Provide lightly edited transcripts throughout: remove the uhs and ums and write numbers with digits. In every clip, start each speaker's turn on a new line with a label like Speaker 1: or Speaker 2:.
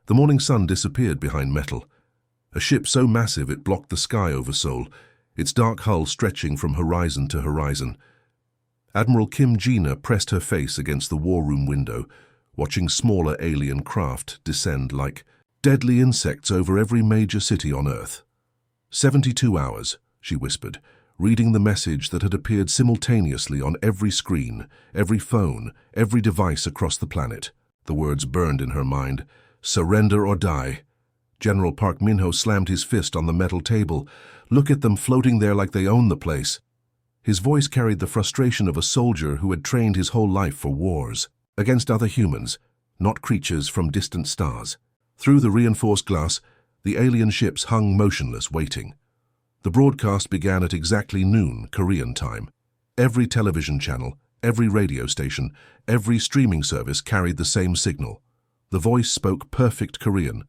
Speaker 1: The morning sun disappeared behind metal. A ship so massive it blocked the sky over Seoul, its dark hull stretching from horizon to horizon. Admiral Kim Jina pressed her face against the war room window, watching smaller alien craft descend like deadly insects over every major city on Earth. 72 hours, she whispered, reading the message that had appeared simultaneously on every screen, every phone, every device across the planet. The words burned in her mind. Surrender or die. General Park Min-ho slammed his fist on the metal table. Look at them floating there like they own the place. His voice carried the frustration of a soldier who had trained his whole life for wars, against other humans, not creatures from distant stars. Through the reinforced glass, the alien ships hung motionless, waiting. The broadcast began at exactly noon, Korean time. Every television channel, every radio station, every streaming service carried the same signal. The voice spoke perfect Korean,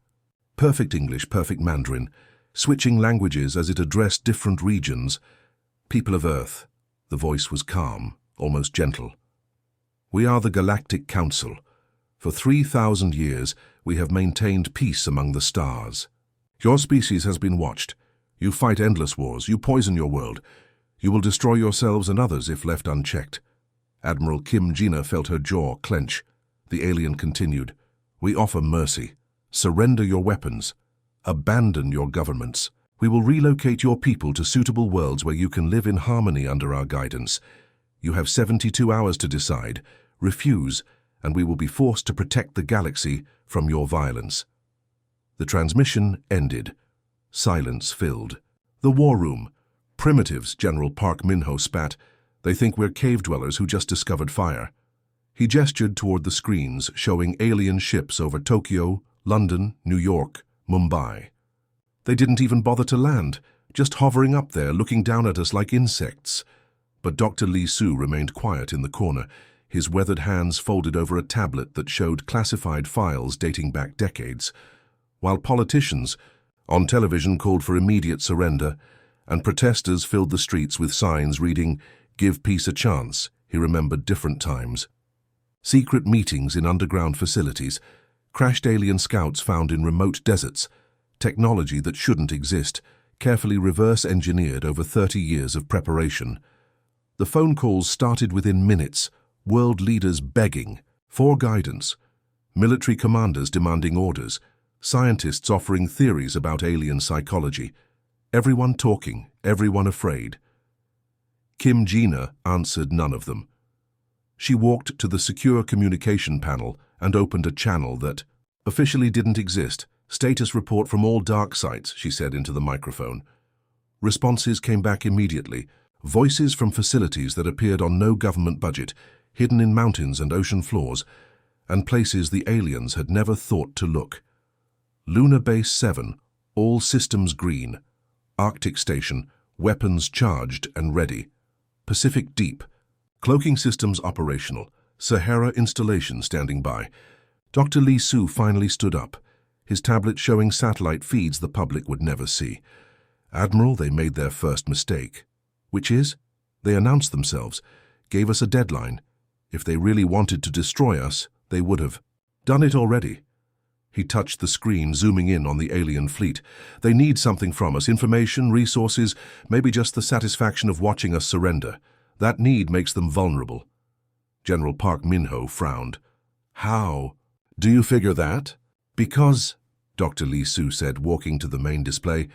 Speaker 1: perfect English, perfect Mandarin, switching languages as it addressed different regions. People of Earth. The voice was calm, almost gentle. We are the Galactic Council. For 3,000 years, we have maintained peace among the stars. Your species has been watched. You fight endless wars. You poison your world. You will destroy yourselves and others if left unchecked. Admiral Kim Jina felt her jaw clench. The alien continued. We offer mercy. Surrender your weapons. Abandon your governments. We will relocate your people to suitable worlds where you can live in harmony under our guidance. You have 72 hours to decide. Refuse, and we will be forced to protect the galaxy from your violence. The transmission ended. Silence filled. The war room. Primitives, General Park Min-ho spat. They think we're cave dwellers who just discovered fire. He gestured toward the screens, showing alien ships over Tokyo, London, New York, Mumbai. They didn't even bother to land, just hovering up there, looking down at us like insects. But Dr. Lee Soo remained quiet in the corner, his weathered hands folded over a tablet that showed classified files dating back decades, while politicians on television called for immediate surrender, and protesters filled the streets with signs reading, "Give peace a chance." He remembered different times. Secret meetings in underground facilities, crashed alien scouts found in remote deserts, technology that shouldn't exist, carefully reverse-engineered over 30 years of preparation. The phone calls started within minutes, world leaders begging for guidance, military commanders demanding orders, scientists offering theories about alien psychology, everyone talking, everyone afraid. Kim Jina answered none of them. She walked to the secure communication panel and opened a channel that officially didn't exist. Status report from all dark sites, she said into the microphone. Responses came back immediately, voices from facilities that appeared on no government budget, hidden in mountains and ocean floors, and places the aliens had never thought to look. Lunar Base 7, all systems green. Arctic Station, weapons charged and ready. Pacific Deep, cloaking systems operational. Sahara installation standing by. Dr. Lee Soo finally stood up, his tablet showing satellite feeds the public would never see. Admiral, they made their first mistake. Which is? They announced themselves, gave us a deadline. If they really wanted to destroy us, they would have done it already. He touched the screen, zooming in on the alien fleet. They need something from us, information, resources, maybe just the satisfaction of watching us surrender. That need makes them vulnerable. General Park Min-ho frowned. How? Do you figure that? Because, Dr. Lee Soo said, walking to the main display,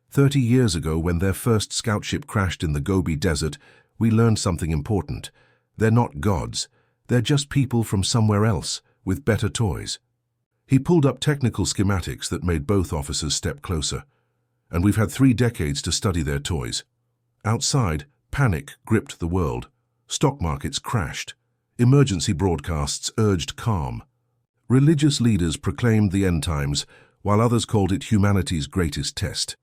Speaker 1: 30 years ago when their first scout ship crashed in the Gobi Desert, we learned something important. They're not gods. They're just people from somewhere else, with better toys. He pulled up technical schematics that made both officers step closer. And we've had 3 decades to study their toys. Outside, panic gripped the world. Stock markets crashed. Emergency broadcasts urged calm. Religious leaders proclaimed the end times, while others called it humanity's greatest test.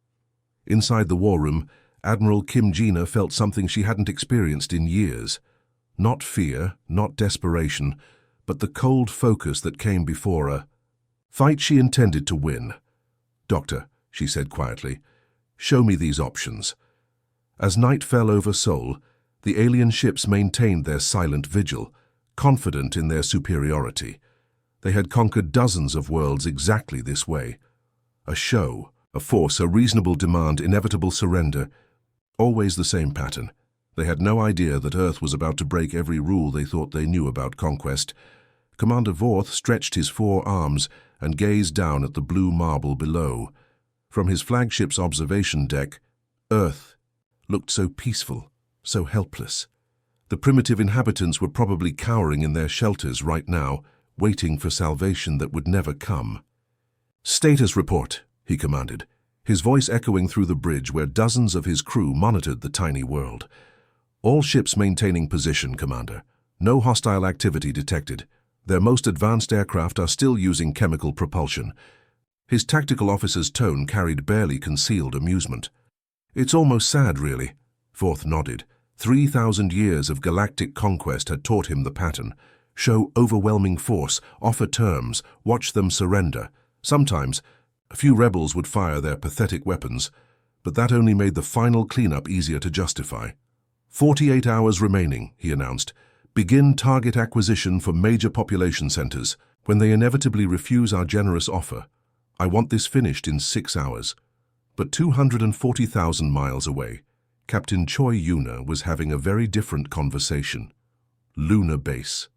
Speaker 1: Inside the war room, Admiral Kim Jina felt something she hadn't experienced in years. Not fear, not desperation, but the cold focus that came before a fight she intended to win. "Doctor," she said quietly, "show me these options." As night fell over Seoul, the alien ships maintained their silent vigil, confident in their superiority. They had conquered dozens of worlds exactly this way. A show, a force, a reasonable demand, inevitable surrender. Always the same pattern. They had no idea that Earth was about to break every rule they thought they knew about conquest. Commander Vorth stretched his 4 arms and gazed down at the blue marble below. From his flagship's observation deck, Earth looked so peaceful, so helpless. The primitive inhabitants were probably cowering in their shelters right now, waiting for salvation that would never come. "Status report," he commanded, his voice echoing through the bridge where dozens of his crew monitored the tiny world. "All ships maintaining position, Commander. No hostile activity detected. Their most advanced aircraft are still using chemical propulsion." His tactical officer's tone carried barely concealed amusement. "It's almost sad, really." Vorth nodded. 3,000 years of galactic conquest had taught him the pattern. Show overwhelming force, offer terms, watch them surrender. Sometimes, a few rebels would fire their pathetic weapons, but that only made the final cleanup easier to justify. 48 hours remaining, he announced. Begin target acquisition for major population centers. When they inevitably refuse our generous offer, I want this finished in 6 hours. But 240,000 miles away, Captain Choi Yuna was having a very different conversation. Lunar base.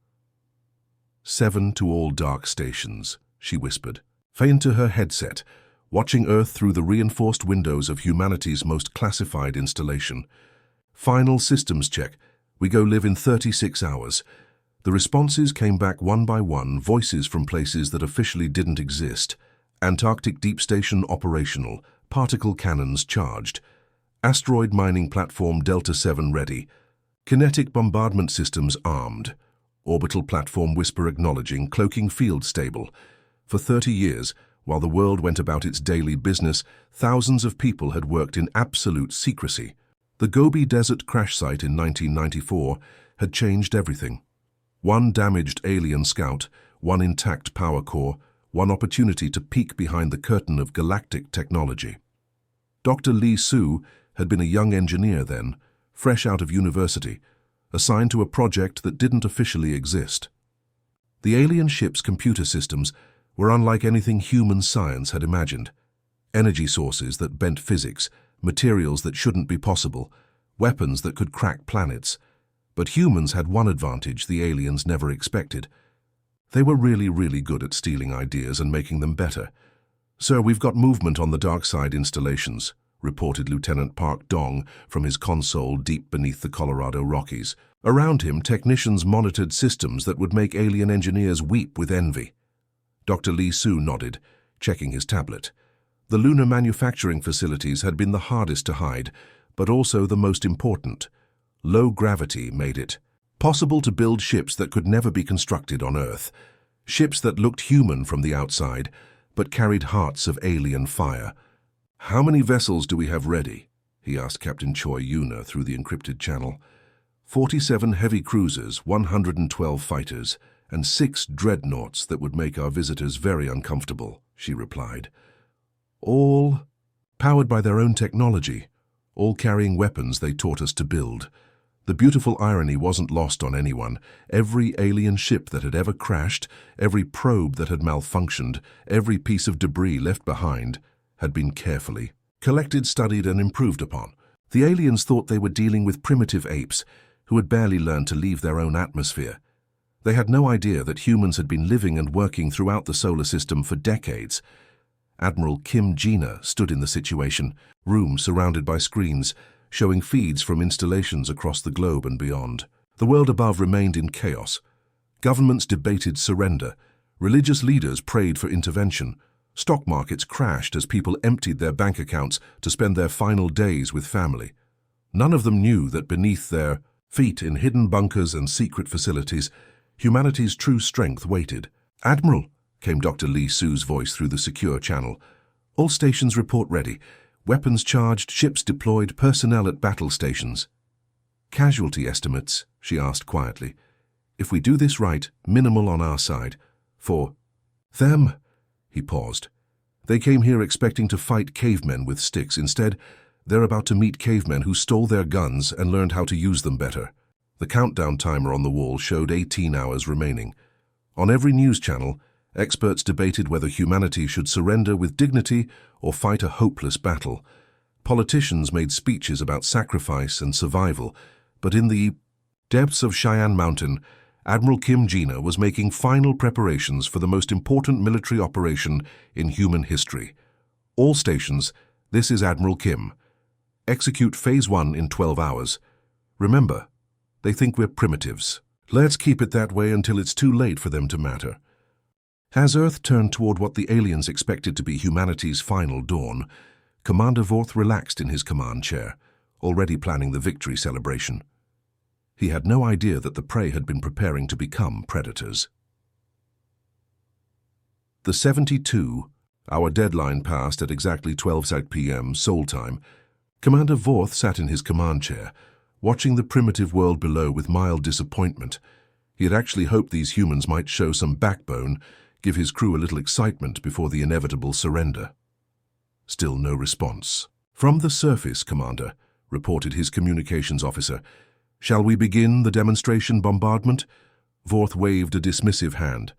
Speaker 1: 7 to all dark stations, she whispered, faint to her headset, watching Earth through the reinforced windows of humanity's most classified installation. Final systems check. We go live in 36 hours. The responses came back one by one, voices from places that officially didn't exist. Antarctic Deep Station operational, particle cannons charged. Asteroid mining platform Delta 7 ready. Kinetic bombardment systems armed. Orbital platform Whisper acknowledging, cloaking field stable. For 30 years, while the world went about its daily business, thousands of people had worked in absolute secrecy. The Gobi Desert crash site in 1994 had changed everything. One damaged alien scout, one intact power core, one opportunity to peek behind the curtain of galactic technology. Dr. Lee Su had been a young engineer then, fresh out of university, assigned to a project that didn't officially exist. The alien ship's computer systems were unlike anything human science had imagined. Energy sources that bent physics, materials that shouldn't be possible, weapons that could crack planets. But humans had one advantage the aliens never expected. They were really good at stealing ideas and making them better. "Sir, we've got movement on the dark side installations," reported Lieutenant Park Dong from his console deep beneath the Colorado Rockies. Around him, technicians monitored systems that would make alien engineers weep with envy. Dr. Lee Su nodded, checking his tablet. The lunar manufacturing facilities had been the hardest to hide, but also the most important. Low gravity made it possible to build ships that could never be constructed on Earth. Ships that looked human from the outside, but carried hearts of alien fire. "How many vessels do we have ready?" he asked Captain Choi Yuna through the encrypted channel. 47 heavy cruisers, 112 fighters, and 6 dreadnoughts that would make our visitors very uncomfortable, she replied. All powered by their own technology, all carrying weapons they taught us to build. The beautiful irony wasn't lost on anyone. Every alien ship that had ever crashed, every probe that had malfunctioned, every piece of debris left behind had been carefully collected, studied, and improved upon. The aliens thought they were dealing with primitive apes who had barely learned to leave their own atmosphere. They had no idea that humans had been living and working throughout the solar system for decades. Admiral Kim Jina stood in the situation room surrounded by screens, showing feeds from installations across the globe and beyond. The world above remained in chaos. Governments debated surrender. Religious leaders prayed for intervention. Stock markets crashed as people emptied their bank accounts to spend their final days with family. None of them knew that beneath their feet in hidden bunkers and secret facilities, humanity's true strength waited. "Admiral," came Dr. Lee Su's voice through the secure channel. "All stations report ready. Weapons charged, ships deployed, personnel at battle stations." "Casualty estimates?" she asked quietly. "If we do this right, minimal on our side. For them," he paused. "They came here expecting to fight cavemen with sticks. Instead, they're about to meet cavemen who stole their guns and learned how to use them better." The countdown timer on the wall showed 18 hours remaining. On every news channel, Experts debated whether humanity should surrender with dignity or fight a hopeless battle. Politicians made speeches about sacrifice and survival, but in the depths of Cheyenne Mountain, Admiral Kim Jina was making final preparations for the most important military operation in human history. All stations, this is Admiral Kim. Execute Phase 1 in 12 hours. Remember, they think we're primitives. Let's keep it that way until it's too late for them to matter. As Earth turned toward what the aliens expected to be humanity's final dawn, Commander Vorth relaxed in his command chair, already planning the victory celebration. He had no idea that the prey had been preparing to become predators. The 72-hour deadline passed at exactly 12 p.m. Seoul time. Commander Vorth sat in his command chair, watching the primitive world below with mild disappointment. He had actually hoped these humans might show some backbone, give his crew a little excitement before the inevitable surrender. Still no response. "From the surface, Commander," reported his communications officer. "Shall we begin the demonstration bombardment?" Vorth waved a dismissive hand.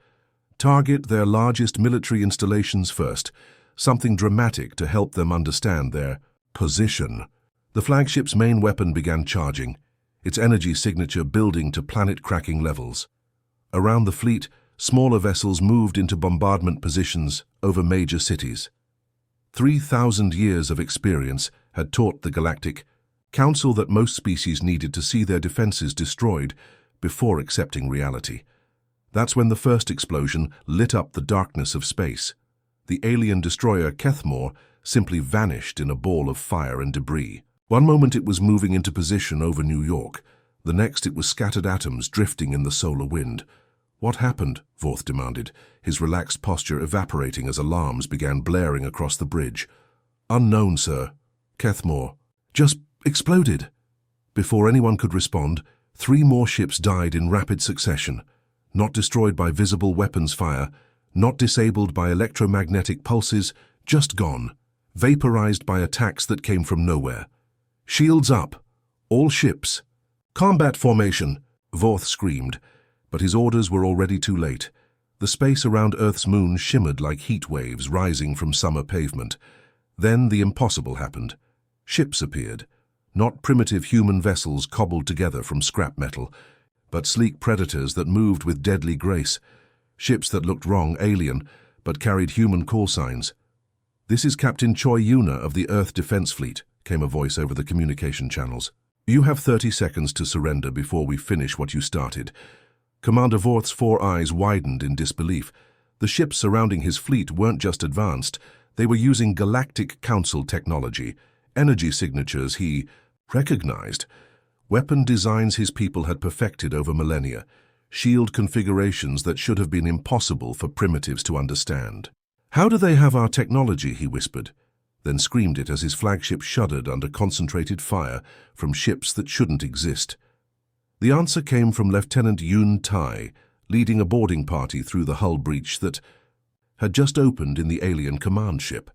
Speaker 1: "Target their largest military installations first, something dramatic to help them understand their position." The flagship's main weapon began charging, its energy signature building to planet-cracking levels. Around the fleet, smaller vessels moved into bombardment positions over major cities. 3,000 years of experience had taught the Galactic Council that most species needed to see their defenses destroyed before accepting reality. That's when the first explosion lit up the darkness of space. The alien destroyer Kethmore simply vanished in a ball of fire and debris. One moment it was moving into position over New York, the next it was scattered atoms drifting in the solar wind. "What happened?" Vorth demanded, his relaxed posture evaporating as alarms began blaring across the bridge. "Unknown, sir. Kethmore just exploded." Before anyone could respond, 3 more ships died in rapid succession, not destroyed by visible weapons fire, not disabled by electromagnetic pulses, just gone, vaporized by attacks that came from nowhere. "Shields up! All ships! Combat formation!" Vorth screamed, but his orders were already too late. The space around Earth's moon shimmered like heat waves rising from summer pavement. Then the impossible happened. Ships appeared, not primitive human vessels cobbled together from scrap metal, but sleek predators that moved with deadly grace. Ships that looked wrong, alien, but carried human call signs. "This is Captain Choi Yuna of the Earth Defense Fleet," came a voice over the communication channels. "You have 30 seconds to surrender before we finish what you started." Commander Vorth's 4 eyes widened in disbelief. The ships surrounding his fleet weren't just advanced, they were using Galactic Council technology, energy signatures he recognized, weapon designs his people had perfected over millennia, shield configurations that should have been impossible for primitives to understand. "How do they have our technology?" he whispered, then screamed it as his flagship shuddered under concentrated fire from ships that shouldn't exist. The answer came from Lieutenant Yoon Tai, leading a boarding party through the hull breach that had just opened in the alien command ship.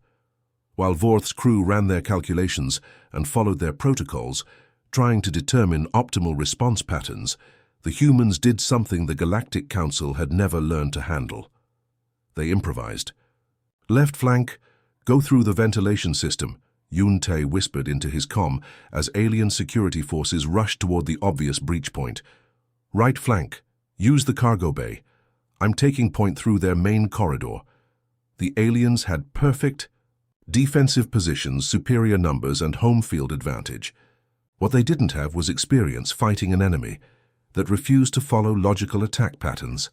Speaker 1: While Vorth's crew ran their calculations and followed their protocols, trying to determine optimal response patterns, the humans did something the Galactic Council had never learned to handle. They improvised. "Left flank, go through the ventilation system," Yoon Tae whispered into his comm as alien security forces rushed toward the obvious breach point. "Right flank, use the cargo bay. I'm taking point through their main corridor." The aliens had perfect defensive positions, superior numbers, and home field advantage. What they didn't have was experience fighting an enemy that refused to follow logical attack patterns.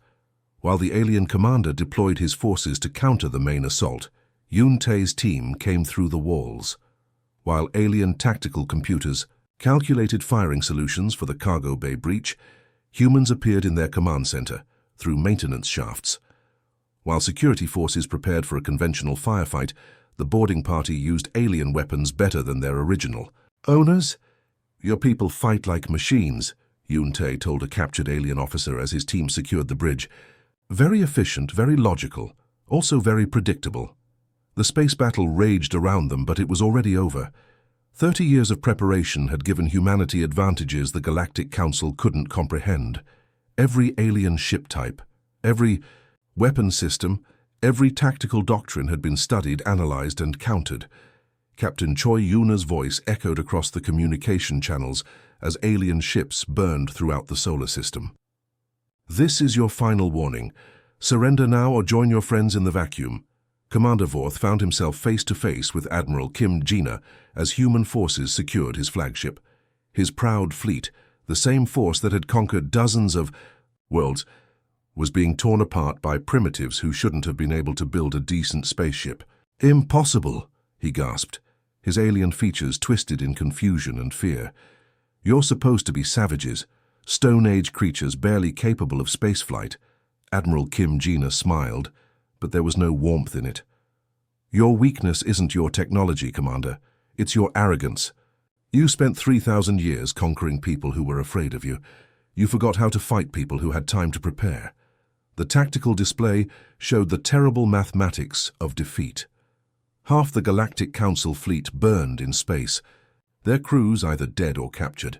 Speaker 1: While the alien commander deployed his forces to counter the main assault, Yoon Tae's team came through the walls. While alien tactical computers calculated firing solutions for the cargo bay breach, humans appeared in their command center through maintenance shafts. While security forces prepared for a conventional firefight, the boarding party used alien weapons better than their original. "Owners, your people fight like machines," Yoon Tae told a captured alien officer as his team secured the bridge. "Very efficient, very logical, also very predictable." The space battle raged around them, but it was already over. 30 years of preparation had given humanity advantages the Galactic Council couldn't comprehend. Every alien ship type, every Weapons system, every tactical doctrine had been studied, analyzed, and countered. Captain Choi Yuna's voice echoed across the communication channels as alien ships burned throughout the solar system. This is your final warning. Surrender now or join your friends in the vacuum. Commander Vorth found himself face to face with Admiral Kim Jina as human forces secured his flagship. His proud fleet, the same force that had conquered dozens of worlds, was being torn apart by primitives who shouldn't have been able to build a decent spaceship. "Impossible," he gasped, his alien features twisted in confusion and fear. "You're supposed to be savages, Stone Age creatures barely capable of spaceflight." Admiral Kim Jina smiled, but there was no warmth in it. "Your weakness isn't your technology, Commander. It's your arrogance. You spent 3,000 years conquering people who were afraid of you. You forgot how to fight people who had time to prepare." The tactical display showed the terrible mathematics of defeat. Half the Galactic Council fleet burned in space, their crews either dead or captured.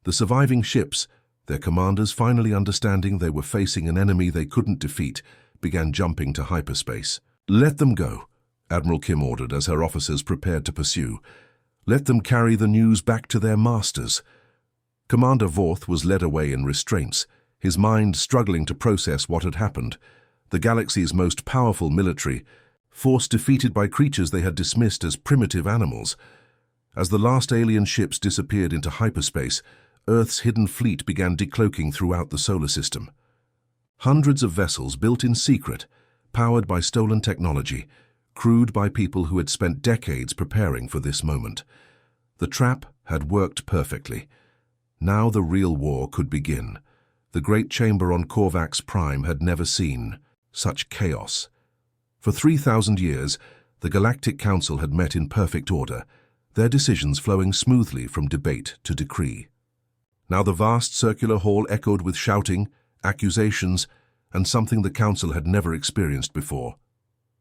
Speaker 1: The surviving ships, their commanders finally understanding they were facing an enemy they couldn't defeat, began jumping to hyperspace. "Let them go," Admiral Kim ordered as her officers prepared to pursue. "Let them carry the news back to their masters." Commander Vorth was led away in restraints, his mind struggling to process what had happened. The galaxy's most powerful military force defeated by creatures they had dismissed as primitive animals. As the last alien ships disappeared into hyperspace, Earth's hidden fleet began decloaking throughout the solar system. Hundreds of vessels built in secret, powered by stolen technology, crewed by people who had spent decades preparing for this moment. The trap had worked perfectly. Now the real war could begin. The great chamber on Korvax Prime had never seen such chaos. For 3,000 years, the Galactic Council had met in perfect order, their decisions flowing smoothly from debate to decree. Now the vast circular hall echoed with shouting, accusations, and something the Council had never experienced before: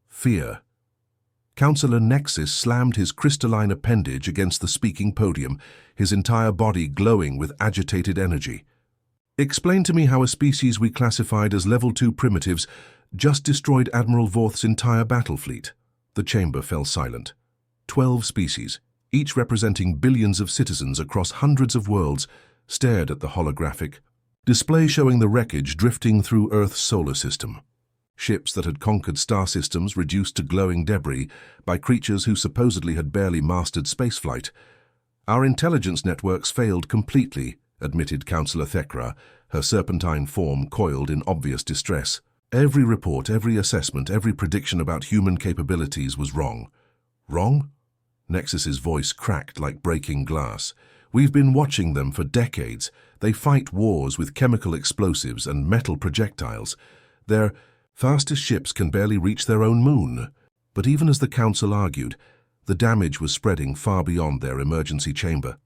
Speaker 1: fear. Councillor Nexus slammed his crystalline appendage against the speaking podium, his entire body glowing with agitated energy. "Explain to me how a species we classified as Level 2 primitives just destroyed Admiral Vorth's entire battle fleet." The chamber fell silent. 12 species, each representing billions of citizens across hundreds of worlds, stared at the holographic display showing the wreckage drifting through Earth's solar system. Ships that had conquered star systems reduced to glowing debris by creatures who supposedly had barely mastered spaceflight. "Our intelligence networks failed completely," admitted Councillor Thekra, her serpentine form coiled in obvious distress. "Every report, every assessment, every prediction about human capabilities was wrong." "Wrong?" Nexus's voice cracked like breaking glass. "We've been watching them for decades. They fight wars with chemical explosives and metal projectiles. Their fastest ships can barely reach their own moon." But even as the Council argued, the damage was spreading far beyond their emergency chamber.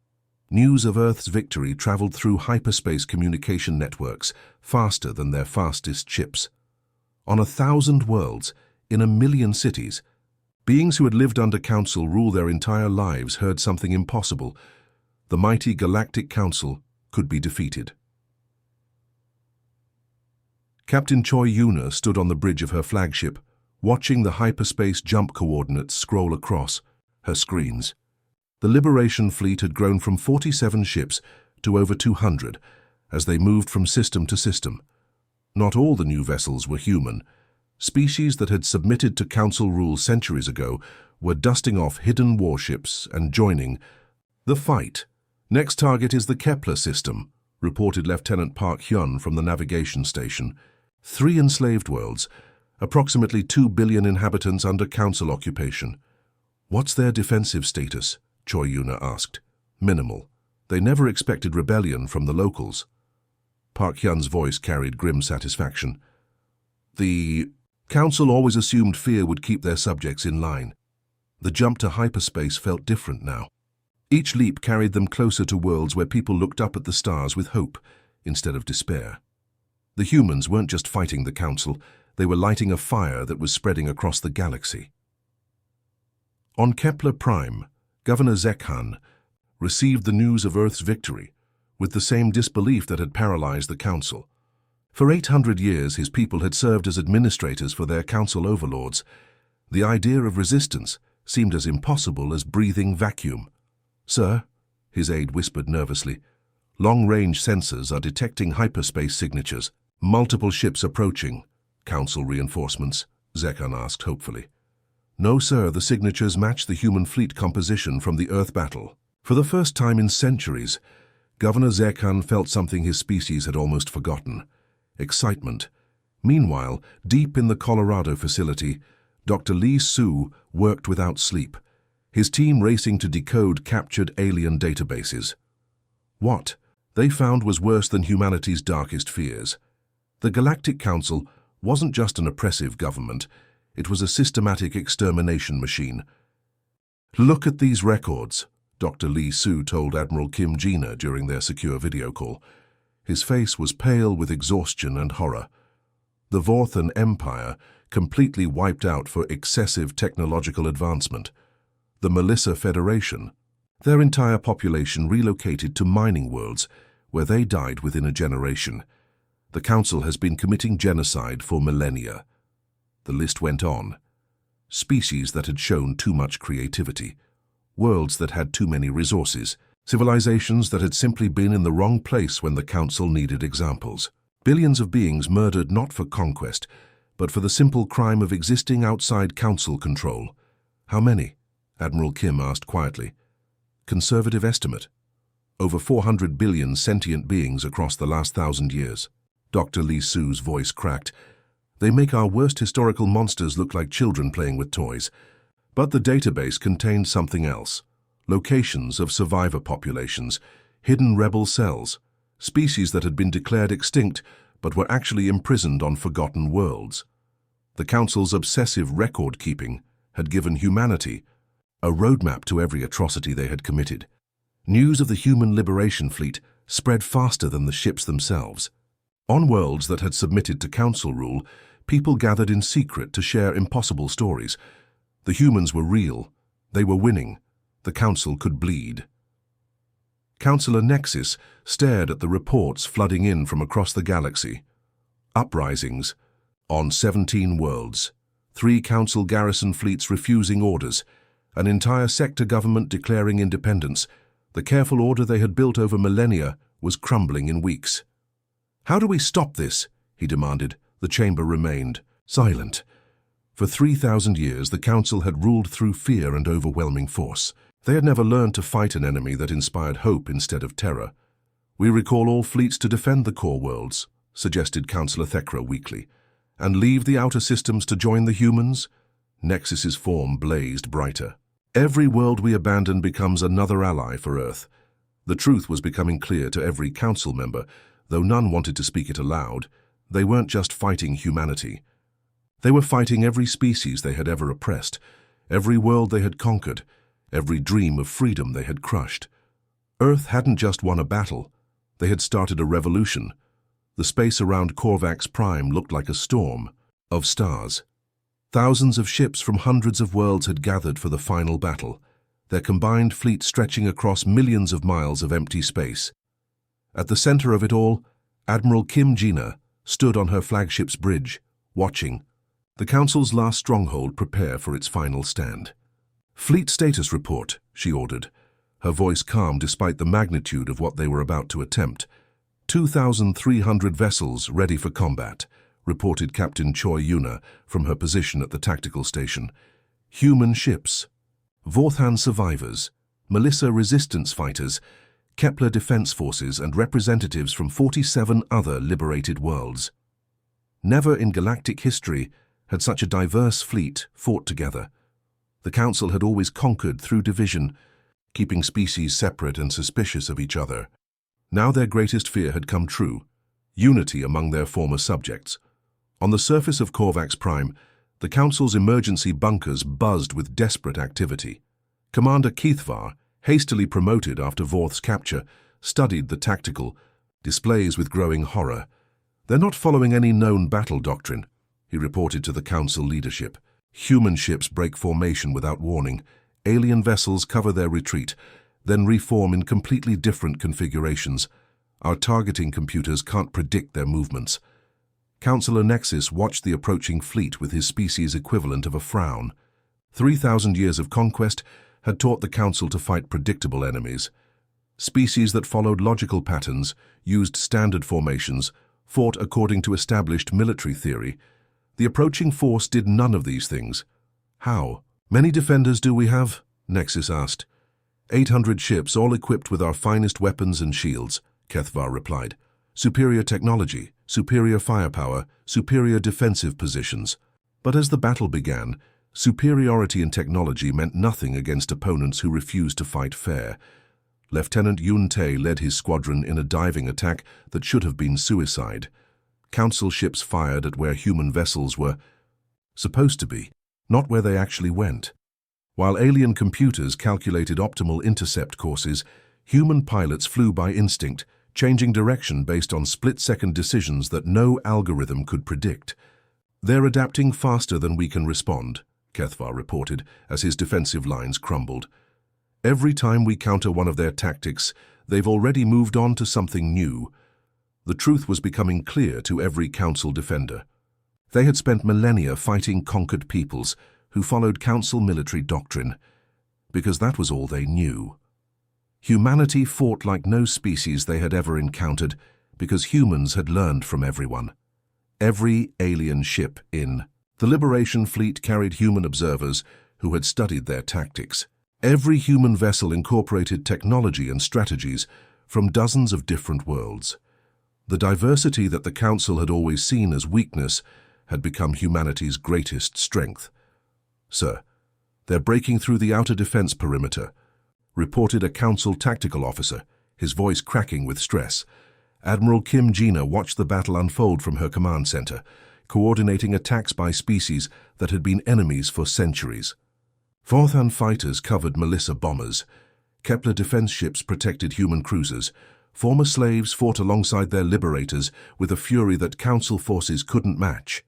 Speaker 1: News of Earth's victory traveled through hyperspace communication networks faster than their fastest ships. On 1,000 worlds, in 1,000,000 cities, beings who had lived under Council rule their entire lives heard something impossible. The mighty Galactic Council could be defeated. Captain Choi Yuna stood on the bridge of her flagship, watching the hyperspace jump coordinates scroll across her screens. The Liberation Fleet had grown from 47 ships to over 200 as they moved from system to system. Not all the new vessels were human. Species that had submitted to Council rule centuries ago were dusting off hidden warships and joining the fight. "Next target is the Kepler system," reported Lieutenant Park Hyun from the navigation station. 3 enslaved worlds, approximately 2 billion inhabitants under Council occupation. "What's their defensive status?" Choi Yuna asked. "Minimal. They never expected rebellion from the locals." Park Hyun's voice carried grim satisfaction. "The Council always assumed fear would keep their subjects in line. The jump to hyperspace felt different now. Each leap carried them closer to worlds where people looked up at the stars with hope instead of despair. The humans weren't just fighting the Council, they were lighting a fire that was spreading across the galaxy. On Kepler Prime, Governor Zekhan received the news of Earth's victory with the same disbelief that had paralyzed the Council. For 800 years, his people had served as administrators for their council overlords. The idea of resistance seemed as impossible as breathing vacuum. "Sir," his aide whispered nervously, "long-range sensors are detecting hyperspace signatures. Multiple ships approaching." "Council reinforcements?" Zekan asked hopefully. "No, sir, the signatures match the human fleet composition from the Earth battle." For the first time in centuries, Governor Zekan felt something his species had almost forgotten: excitement. Meanwhile, deep in the Colorado facility, Dr. Lee Su worked without sleep, his team racing to decode captured alien databases. What they found was worse than humanity's darkest fears. The Galactic Council wasn't just an oppressive government, it was a systematic extermination machine. "Look at these records," Dr. Lee Su told Admiral Kim Jina during their secure video call. His face was pale with exhaustion and horror. The Vorthan Empire, completely wiped out for excessive technological advancement. The Melissa Federation, their entire population relocated to mining worlds, where they died within a generation. The Council has been committing genocide for millennia. The list went on. Species that had shown too much creativity, worlds that had too many resources, civilizations that had simply been in the wrong place when the Council needed examples. Billions of beings murdered not for conquest, but for the simple crime of existing outside Council control. "How many?" Admiral Kim asked quietly. "Conservative estimate. Over 400 billion sentient beings across the last 1,000 years. Dr. Lee Su's voice cracked. "They make our worst historical monsters look like children playing with toys." But the database contained something else. Locations of survivor populations, hidden rebel cells, species that had been declared extinct but were actually imprisoned on forgotten worlds. The Council's obsessive record-keeping had given humanity a roadmap to every atrocity they had committed. News of the human liberation fleet spread faster than the ships themselves. On worlds that had submitted to Council rule, people gathered in secret to share impossible stories. The humans were real. They were winning. The Council could bleed. Councillor Nexus stared at the reports flooding in from across the galaxy. Uprisings on 17 worlds, 3 Council garrison fleets refusing orders, an entire sector government declaring independence. The careful order they had built over millennia was crumbling in weeks. "How do we stop this?" he demanded. The chamber remained silent. For 3,000 years, the Council had ruled through fear and overwhelming force. They had never learned to fight an enemy that inspired hope instead of terror. "We recall all fleets to defend the core worlds," suggested Councillor Thekra weakly. "And leave the outer systems to join the humans?" Nexus's form blazed brighter. "Every world we abandon becomes another ally for Earth." The truth was becoming clear to every Council member, though none wanted to speak it aloud. They weren't just fighting humanity. They were fighting every species they had ever oppressed, every world they had conquered, every dream of freedom they had crushed. Earth hadn't just won a battle, they had started a revolution. The space around Korvax Prime looked like a storm of stars. Thousands of ships from hundreds of worlds had gathered for the final battle, their combined fleet stretching across millions of miles of empty space. At the center of it all, Admiral Kim Jina stood on her flagship's bridge, watching the Council's last stronghold prepare for its final stand. "Fleet status report," she ordered, her voice calm despite the magnitude of what they were about to attempt. 2,300 vessels ready for combat, reported Captain Choi Yuna from her position at the tactical station. Human ships, Vorthan survivors, Melissa resistance fighters, Kepler defense forces, and representatives from 47 other liberated worlds. Never in galactic history had such a diverse fleet fought together. The Council had always conquered through division, keeping species separate and suspicious of each other. Now their greatest fear had come true: unity among their former subjects. On the surface of Korvax Prime, the Council's emergency bunkers buzzed with desperate activity. Commander Keithvar, hastily promoted after Vorth's capture, studied the tactical displays with growing horror. "They're not following any known battle doctrine," he reported to the Council leadership. "Human ships break formation without warning. Alien vessels cover their retreat, then reform in completely different configurations. Our targeting computers can't predict their movements." Councillor Nexus watched the approaching fleet with his species' equivalent of a frown. 3,000 years of conquest had taught the Council to fight predictable enemies. Species that followed logical patterns, used standard formations, fought according to established military theory. The approaching force did none of these things. How? Many defenders do we have? Nexus asked. 800 ships, all equipped with our finest weapons and shields, Kethvar replied. Superior technology, superior firepower, superior defensive positions. But as the battle began, superiority in technology meant nothing against opponents who refused to fight fair. Lieutenant Yun Tae led his squadron in a diving attack that should have been suicide. Council ships fired at where human vessels were supposed to be, not where they actually went. While alien computers calculated optimal intercept courses, human pilots flew by instinct, changing direction based on split-second decisions that no algorithm could predict. They're adapting faster than we can respond, Kethvar reported as his defensive lines crumbled. Every time we counter one of their tactics, they've already moved on to something new. The truth was becoming clear to every Council defender. They had spent millennia fighting conquered peoples who followed Council military doctrine, because that was all they knew. Humanity fought like no species they had ever encountered because humans had learned from everyone. Every alien ship in the Liberation Fleet carried human observers who had studied their tactics. Every human vessel incorporated technology and strategies from dozens of different worlds. The diversity that the Council had always seen as weakness had become humanity's greatest strength. Sir, they're breaking through the outer defense perimeter, reported a Council tactical officer, his voice cracking with stress. Admiral Kim Jina watched the battle unfold from her command center, coordinating attacks by species that had been enemies for centuries. Forthan fighters covered Melissa bombers. Kepler defense ships protected human cruisers. Former slaves fought alongside their liberators with a fury that Council forces couldn't match.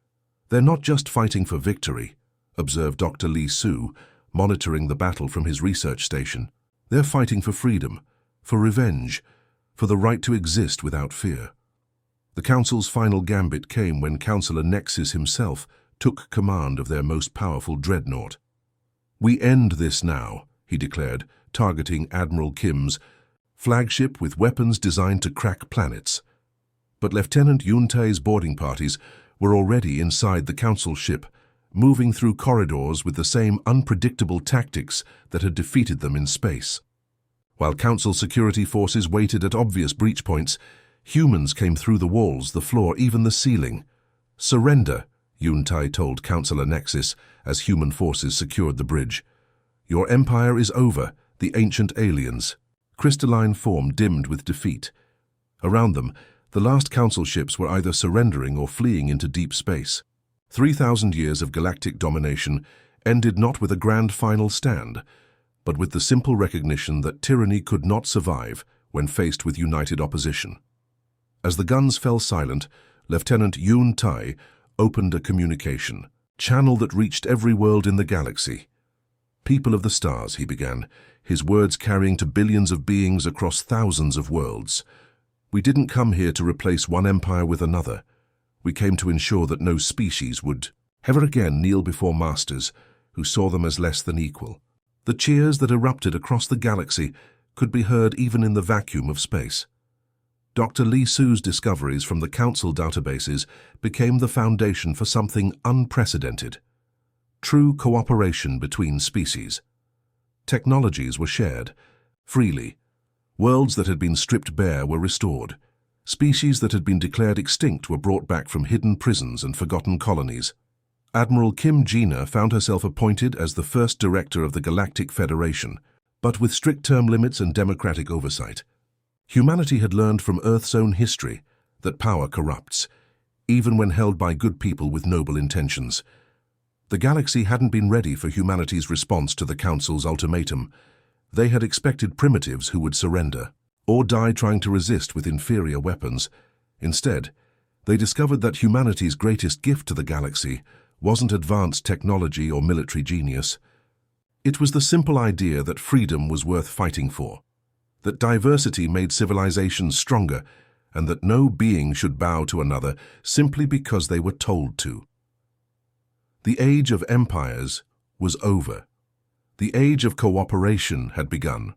Speaker 1: They're not just fighting for victory, observed Dr. Lee Su, monitoring the battle from his research station. They're fighting for freedom, for revenge, for the right to exist without fear. The Council's final gambit came when Councillor Nexus himself took command of their most powerful dreadnought. We end this now, he declared, targeting Admiral Kim's flagship with weapons designed to crack planets. But Lieutenant Yun Tae's boarding parties were already inside the Council ship, moving through corridors with the same unpredictable tactics that had defeated them in space. While Council security forces waited at obvious breach points, humans came through the walls, the floor, even the ceiling. Surrender, Yun Tae told Councillor Nexus as human forces secured the bridge. Your empire is over, the ancient aliens. Crystalline form dimmed with defeat. Around them, the last Council ships were either surrendering or fleeing into deep space. 3,000 years of galactic domination ended not with a grand final stand, but with the simple recognition that tyranny could not survive when faced with united opposition. As the guns fell silent, Lieutenant Yun Tae opened a communication channel that reached every world in the galaxy. People of the stars, he began, his words carrying to billions of beings across thousands of worlds. We didn't come here to replace one empire with another. We came to ensure that no species would ever again kneel before masters who saw them as less than equal. The cheers that erupted across the galaxy could be heard even in the vacuum of space. Dr. Lee Su's discoveries from the Council databases became the foundation for something unprecedented: true cooperation between species. Technologies were shared freely. Worlds that had been stripped bare were restored. Species that had been declared extinct were brought back from hidden prisons and forgotten colonies. Admiral Kim Jina found herself appointed as the first director of the Galactic Federation, but with strict term limits and democratic oversight. Humanity had learned from Earth's own history that power corrupts, even when held by good people with noble intentions. The galaxy hadn't been ready for humanity's response to the Council's ultimatum. They had expected primitives who would surrender, or die trying to resist with inferior weapons. Instead, they discovered that humanity's greatest gift to the galaxy wasn't advanced technology or military genius. It was the simple idea that freedom was worth fighting for, that diversity made civilizations stronger, and that no being should bow to another simply because they were told to. The age of empires was over. The age of cooperation had begun.